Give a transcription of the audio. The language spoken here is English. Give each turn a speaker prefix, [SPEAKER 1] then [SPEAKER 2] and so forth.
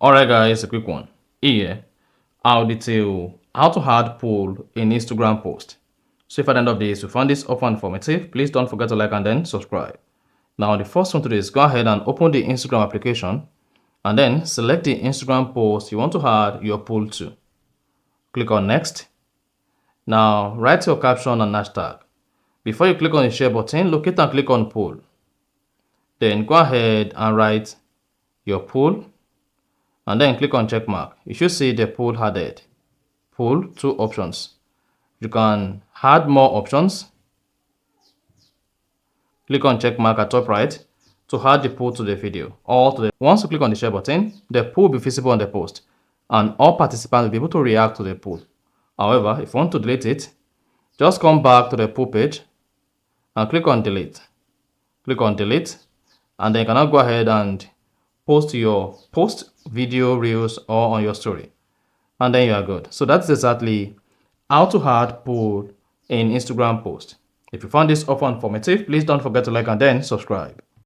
[SPEAKER 1] Alright guys, a quick one. Here, I'll detail how to add poll in Instagram post. So if at the end of this you found this often informative, please don't forget to like and then subscribe. Now the first one to do is go ahead and open the Instagram application and then select the Instagram post you want to add your poll to. Click on next. Now write your caption and hashtag. Before you click on the share button, locate and click on poll. Then go ahead and write your poll and then click on check mark. You should see the poll added. Poll, 2 options. You can add more options. Click on check mark at top right to add the poll to the video or to the. Once you click on the share button, the poll will be visible on the post and all participants will be able to react to the poll. However, if you want to delete it, just come back to the poll page and click on delete. Click on delete and then you can now go ahead and post your post, video, reels, or on your story. And then you are good. So that's exactly how to add poll in Instagram post. If you found this offer informative, please don't forget to like and then subscribe.